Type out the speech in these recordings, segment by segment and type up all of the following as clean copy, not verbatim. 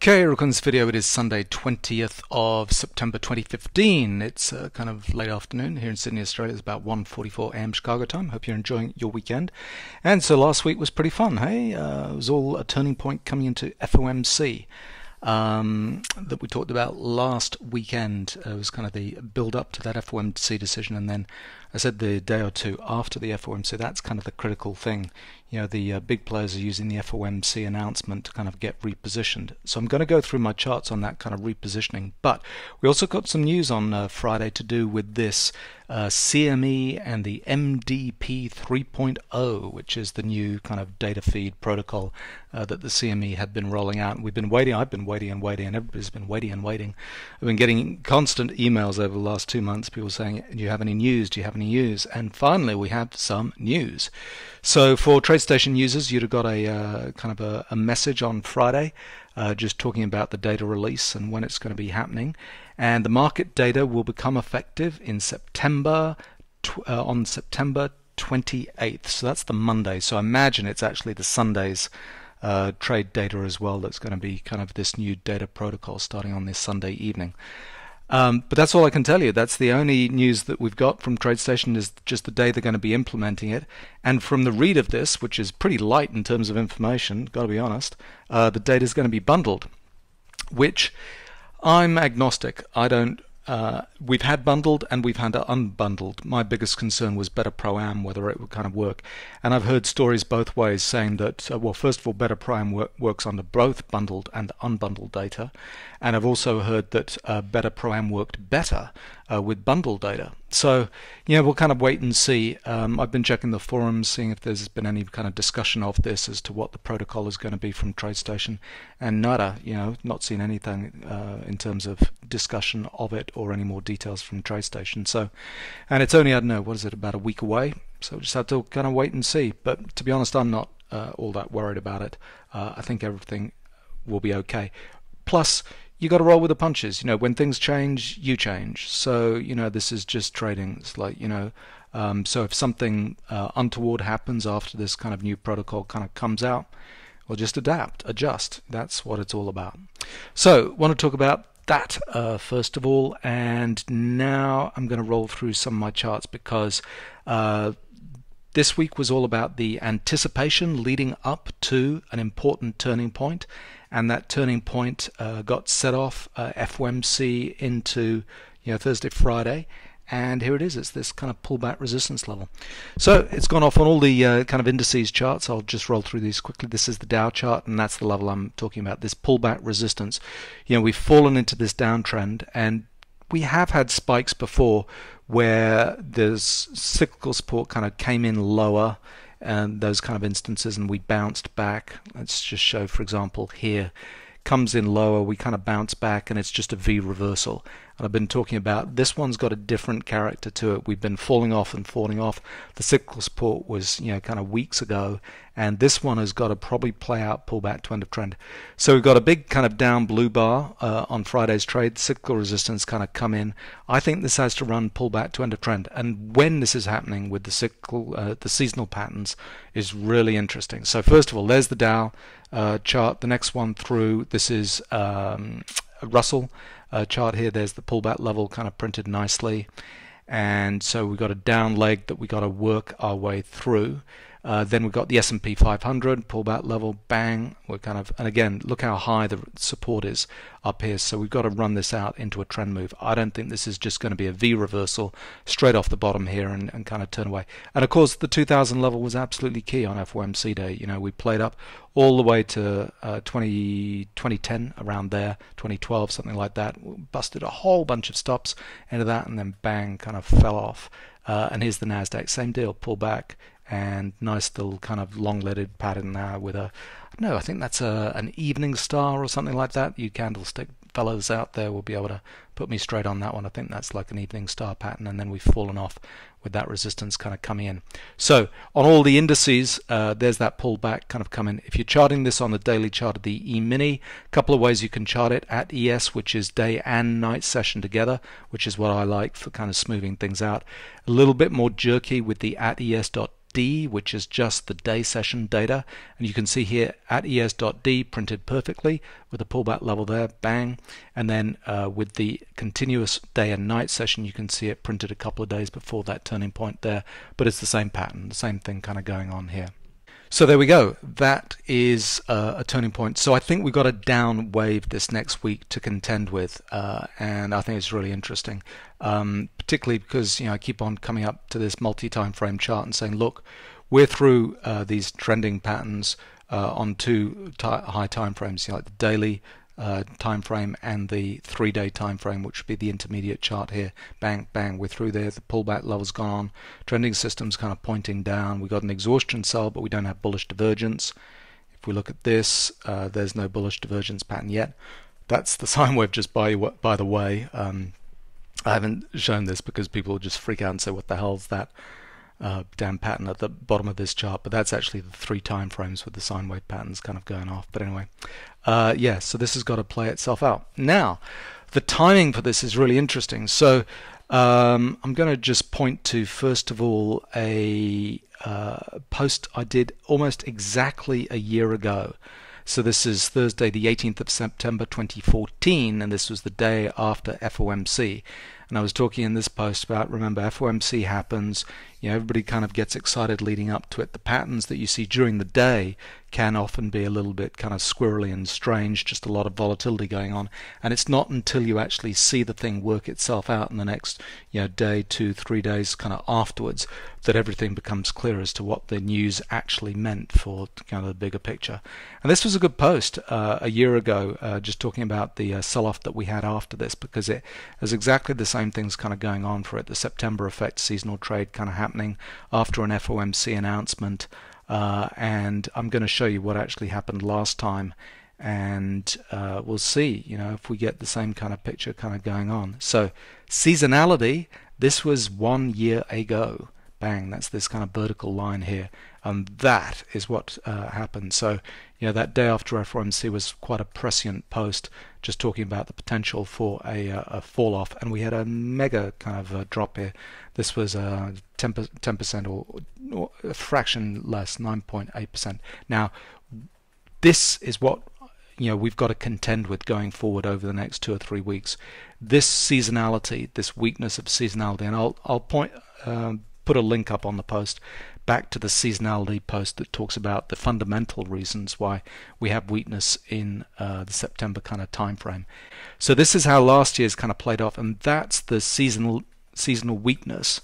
Okay, recording this video. It is Sunday 20th of September 2015. It's kind of late afternoon here in Sydney, Australia. It's about 1:44 a.m. Chicago time. Hope you're enjoying your weekend. And so last week was pretty fun, hey? It was all a turning point coming into FOMC that we talked about last weekend. It was kind of the build up to that FOMC decision, and then I said the day or two after the FOMC, that's kind of the critical thing. You know, the big players are using the FOMC announcement to kind of get repositioned. So I'm going to go through my charts on that kind of repositioning. But we also got some news on Friday to do with this CME and the MDP 3.0, which is the new kind of data feed protocol that the CME had been rolling out. We've been waiting. I've been waiting and waiting, and everybody's been waiting and waiting. I've been getting constant emails over the last 2 months, people saying, do you have any news? Do you have any news? And finally, we have some news. So for TradeStation users, you'd have got a kind of a message on Friday just talking about the data release and when it's going to be happening. And the market data will become effective in September, on September 28th. So that's the Monday. So I imagine it's actually the Sunday's trade data as well that's going to be kind of this new data protocol starting on this Sunday evening. But that's all I can tell you. That's the only news that we've got from TradeStation, is just the day they're going to be implementing it. And from the read of this, which is pretty light in terms of information, got to be honest, the data is going to be bundled, which I'm agnostic. I don't. We've had bundled and we've had unbundled. My biggest concern was Better Pro-Am, whether it would kind of work. And I've heard stories both ways saying that, well, first of all, Better Pro-Am works under both bundled and unbundled data. And I've also heard that Better Pro-Am worked better with bundled data. So, we'll kind of wait and see. I've been checking the forums, seeing if there's been any kind of discussion of this as to what the protocol is going to be from TradeStation. And nada, not seen anything in terms of discussion of it or any more details from TradeStation. So, and it's only, I don't know, what is it, about a week away? So we just have to kind of wait and see. But to be honest, I'm not all that worried about it. I think everything will be okay. Plus, you got to roll with the punches. When things change, you change. So, this is just trading. It's like, so if something untoward happens after this kind of new protocol kind of comes out, well, just adapt, adjust. That's what it's all about. So, want to talk about that first of all, and now I'm going to roll through some of my charts because this week was all about the anticipation leading up to an important turning point, and that turning point got set off FOMC into Thursday, Friday, and here it is. It's this kind of pullback resistance level. So it's gone off on all the kind of indices charts. I'll just roll through these quickly. This is the Dow chart, and that's the level I'm talking about, this pullback resistance. We've fallen into this downtrend, and we have had spikes before where there's cyclical support kind of came in lower, and those kind of instances, and we bounced back. Let's just show, for example, here comes in lower, we kind of bounce back, and it's just a V reversal. And I've been talking about this one's got a different character to it. We've been falling off and falling off. The cyclical support was kind of weeks ago, and this one has got to probably play out, pull back to end of trend. So we've got a big kind of down blue bar on Friday's trade. Cyclical resistance kind of come in. I think this has to run pull back to end of trend, and when this is happening with the cyclical, the seasonal patterns is really interesting. So first of all, there's the Dow chart. The next one through, this is Russell chart here. There's the pullback level kind of printed nicely, and so we've got a down leg that we got to work our way through. Then we've got the S&P 500 pullback level, bang, we're kind of, and again, look how high the support is up here. So we've got to run this out into a trend move. I don't think this is just going to be a V reversal straight off the bottom here and kind of turn away. And of course, the 2000 level was absolutely key on FOMC day. We played up all the way to 2010, around there, 2012, something like that. We busted a whole bunch of stops into that, and then bang, kind of fell off. And here's the NASDAQ, same deal, pull back, and nice little kind of long-leaded pattern now with a, no, I think that's an evening star or something like that. You candlestick fellows out there will be able to put me straight on that one. I think that's like an evening star pattern, and then we've fallen off with that resistance kind of coming in. So on all the indices, there's that pullback kind of coming. If you're charting this on the daily chart of the E-mini, a couple of ways you can chart it. At ES, which is day and night session together, which is what I like for kind of smoothing things out. A little bit more jerky with the at ES.2 es.d, which is just the day session data, and you can see here at es.d printed perfectly with a pullback level there, bang, and then with the continuous day and night session you can see it printed a couple of days before that turning point there, but it's the same pattern, the same thing kind of going on here. So there we go. That is a turning point. So I think we've got a down wave this next week to contend with, and I think it's really interesting, particularly because I keep on coming up to this multi-time frame chart and saying, look, we're through these trending patterns on two high time frames, like the daily time frame and the 3-day time frame, which would be the intermediate chart here. Bang, bang, we're through there. The pullback level's gone on. Trending system's kind of pointing down. We've got an exhaustion cell, but we don't have bullish divergence. If we look at this, there's no bullish divergence pattern yet. That's the sine wave, just by the way. I haven't shown this because people will just freak out and say, what the hell's that damn pattern at the bottom of this chart? But that's actually the 3 time frames with the sine wave patterns kind of going off. But anyway, yeah, so this has got to play itself out. Now, the timing for this is really interesting. So I'm going to just point to, first of all, a post I did almost exactly a year ago. So this is Thursday, the 18th of September 2014, and this was the day after FOMC. And I was talking in this post about, remember, FOMC happens, everybody kind of gets excited leading up to it. The patterns that you see during the day can often be a little bit kind of squirrely and strange, just a lot of volatility going on. And it's not until you actually see the thing work itself out in the next day, 2, 3 days kind of afterwards that everything becomes clear as to what the news actually meant for kind of the bigger picture. And this was a good post a year ago, just talking about the sell-off that we had after this, because it has exactly the same things kind of going on for it. The September effect seasonal trade kind of happening after an FOMC announcement. And I'm going to show you what actually happened last time, and we'll see if we get the same kind of picture kind of going on. So seasonality, this was 1 year ago. Bang, that's this kind of vertical line here, and that is what happened. So that day after FOMC was quite a prescient post, just talking about the potential for a fall off, and we had a mega kind of drop here. This was 10% or a fraction less, 9.8%. Now this is what we've got to contend with going forward over the next 2 or 3 weeks. This seasonality, this weakness of seasonality, and I'll point put a link up on the post back to the seasonality post that talks about the fundamental reasons why we have weakness in the September kind of time frame. So this is how last year's kind of played off, and that's the seasonal weakness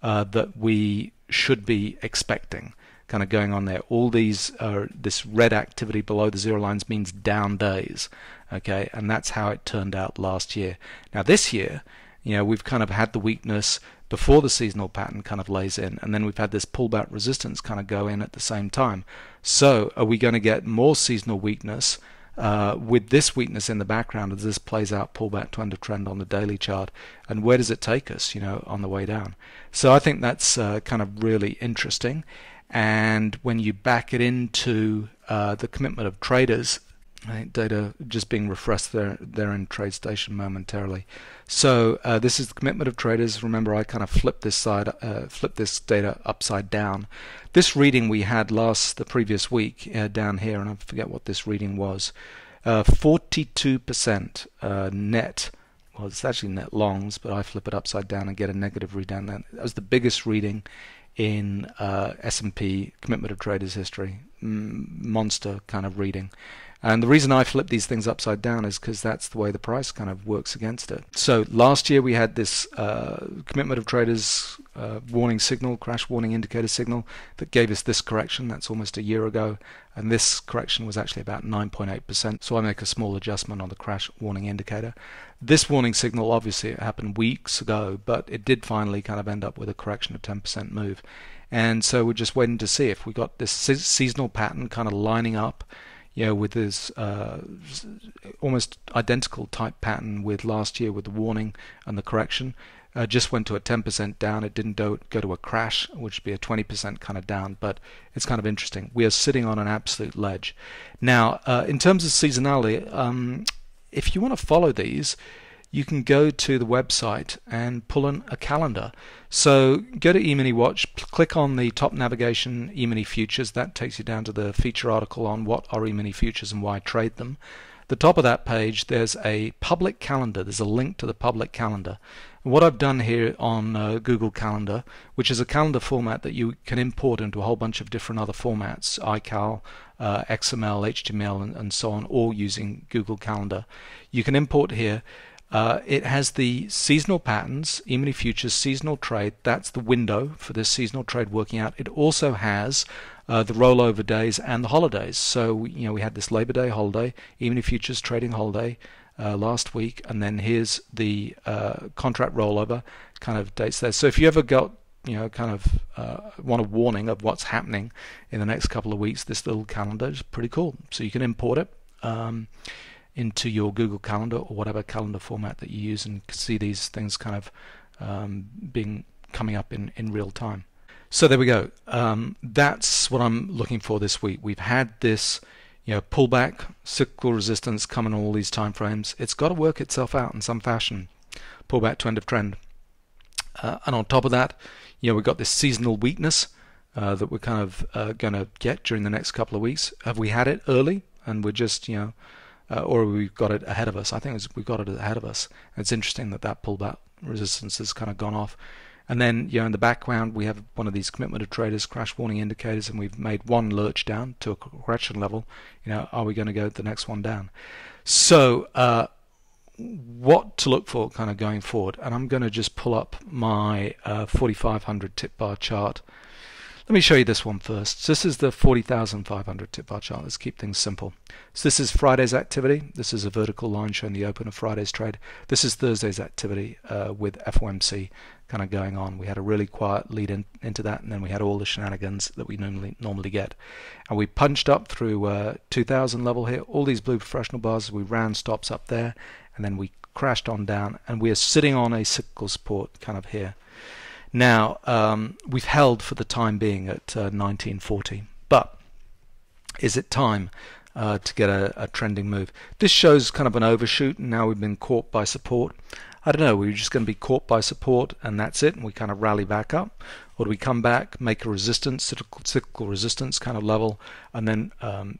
that we should be expecting kind of going on there. All these this red activity below the zero lines means down days, okay, and that's how it turned out last year. Now this year, we've kind of had the weakness before the seasonal pattern kind of lays in, and then we've had this pullback resistance kind of go in at the same time. So are we going to get more seasonal weakness with this weakness in the background as this plays out pullback to under trend on the daily chart, and where does it take us on the way down? So I think that's kind of really interesting. And when you back it into the commitment of traders, right, data just being refreshed there in TradeStation momentarily. So this is the commitment of traders. Remember, I kind of flipped this data upside down. This reading we had the previous week down here, and I forget what this reading was. 42% net. Well, it's actually net longs, but I flip it upside down and get a negative read down there. That was the biggest reading in S&P commitment of traders history. Monster kind of reading. And the reason I flip these things upside down is because that's the way the price kind of works against it. So last year we had this commitment of traders warning signal, crash warning indicator signal that gave us this correction. That's almost a year ago, and this correction was actually about 9.8%. So I make a small adjustment on the crash warning indicator. This warning signal, obviously it happened weeks ago, but it did finally kind of end up with a correction of 10% move. And so we're just waiting to see if we got this seasonal pattern kind of lining up with this almost identical type pattern with last year with the warning and the correction. Just went to a 10% down. It didn't go to a crash, which would be a 20% kind of down, but it's kind of interesting. We are sitting on an absolute ledge. Now, in terms of seasonality, if you want to follow these, you can go to the website and pull in a calendar. So go to Emini-Watch, click on the top navigation, Emini Futures. That takes you down to the feature article on what are Emini Futures and why trade them. The top of that page, there's a public calendar. There's a link to the public calendar. And what I've done here on Google Calendar, which is a calendar format that you can import into a whole bunch of different other formats, iCal, XML, HTML, and so on, all using Google Calendar. You can import here. It has the seasonal patterns, Emini Futures seasonal trade. That's the window for this seasonal trade working out. It also has the rollover days and the holidays. So we had this Labor Day holiday, Emini Futures trading holiday last week, and then here's the contract rollover kind of dates there. So if you ever got want a warning of what's happening in the next couple of weeks, this little calendar is pretty cool. So you can import it into your Google Calendar or whatever calendar format that you use, and see these things kind of coming up in real time. So there we go. That's what I'm looking for this week. We've had this pullback, cyclical resistance come in all these time frames. It's got to work itself out in some fashion. Pullback to end of trend. And on top of that, we've got this seasonal weakness that we're kind of going to get during the next couple of weeks. Have we had it early and we're just, or we've got it ahead of us? I think we've got it ahead of us. And it's interesting that pullback resistance has kind of gone off. And then, in the background, we have one of these commitment of traders, crash warning indicators, and we've made one lurch down to a correction level. Are we going to go the next one down? So, what to look for kind of going forward? And I'm going to just pull up my 4500 tip bar chart. Let me show you this one first. So this is the 40,500 tip bar chart. Let's keep things simple. So this is Friday's activity. This is a vertical line showing the open of Friday's trade. This is Thursday's activity with FOMC kind of going on. We had a really quiet lead into that, and then we had all the shenanigans that we normally get. And we punched up through 2,000 level here. All these blue professional bars, we ran stops up there, and then we crashed on down, and we are sitting on a cyclical support kind of here. Now, we've held for the time being at 1940, but is it time to get a trending move? This shows kind of an overshoot, and now we've been caught by support. I don't know, we're just going to be caught by support and that's it, and we kind of rally back up? Or do we come back, make a resistance, cyclical resistance kind of level, and then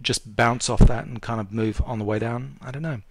just bounce off that and kind of move on the way down? I don't know.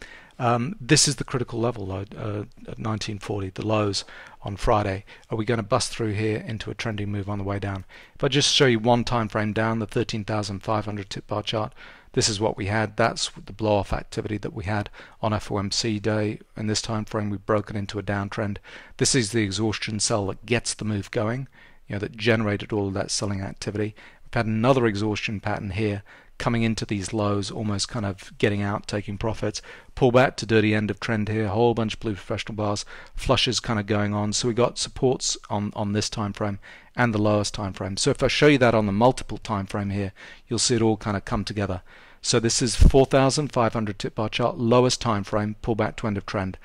This is the critical level at 1940, the lows on Friday. Are we going to bust through here into a trending move on the way down? If I just show you one time frame down, the 13,500 tip bar chart, this is what we had. That's the blow-off activity that we had on FOMC day. In this time frame, we've broken into a downtrend. This is the exhaustion cell that gets the move going, that generated all of that selling activity. We've had another exhaustion pattern here, coming into these lows, almost kind of getting out, taking profits, pull back to dirty end of trend here, a whole bunch of blue professional bars, flushes kind of going on. So we got supports on this time frame and the lowest time frame. So if I show you that on the multiple time frame here, you'll see it all kind of come together. So this is 4,500 tip bar chart, lowest time frame, pull back to end of trend.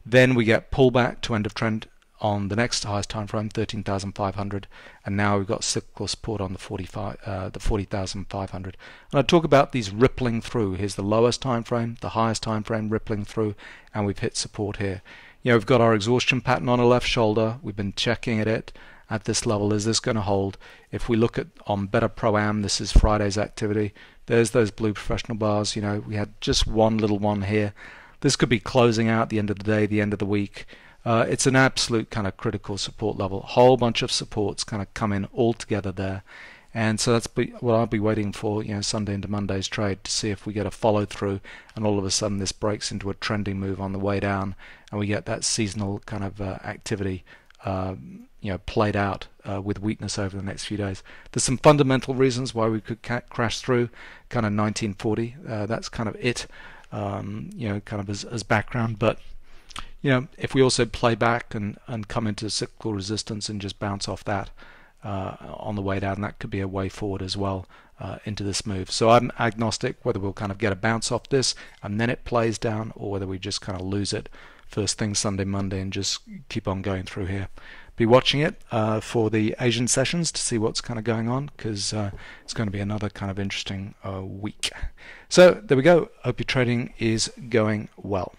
Then we get pullback to end of trend on the next highest time frame, 13,500, and now we've got cyclical support on the 40,500. And I talk about these rippling through. Here's the lowest time frame, the highest time frame rippling through, and we've hit support here. We've got our exhaustion pattern on a left shoulder. We've been checking it at this level. Is this going to hold? If we look at on Better Pro-Am, this is Friday's activity. There's those blue professional bars. We had just one little one here. This could be closing out the end of the day, the end of the week. It's an absolute kind of critical support level. A whole bunch of supports kind of come in all together there. And so that's what I'll be waiting for, Sunday into Monday's trade, to see if we get a follow through and all of a sudden this breaks into a trending move on the way down and we get that seasonal kind of activity played out with weakness over the next few days. There's some fundamental reasons why we could crash through kind of 1940. That's kind of it, kind of as background. But if we also play back and come into cyclical resistance and just bounce off that on the way down, that could be a way forward as well into this move. So I'm agnostic whether we'll kind of get a bounce off this and then it plays down, or whether we just kind of lose it first thing Sunday, Monday, and just keep on going through here. Be watching it for the Asian sessions to see what's kind of going on, because it's going to be another kind of interesting week. So there we go. Hope your trading is going well.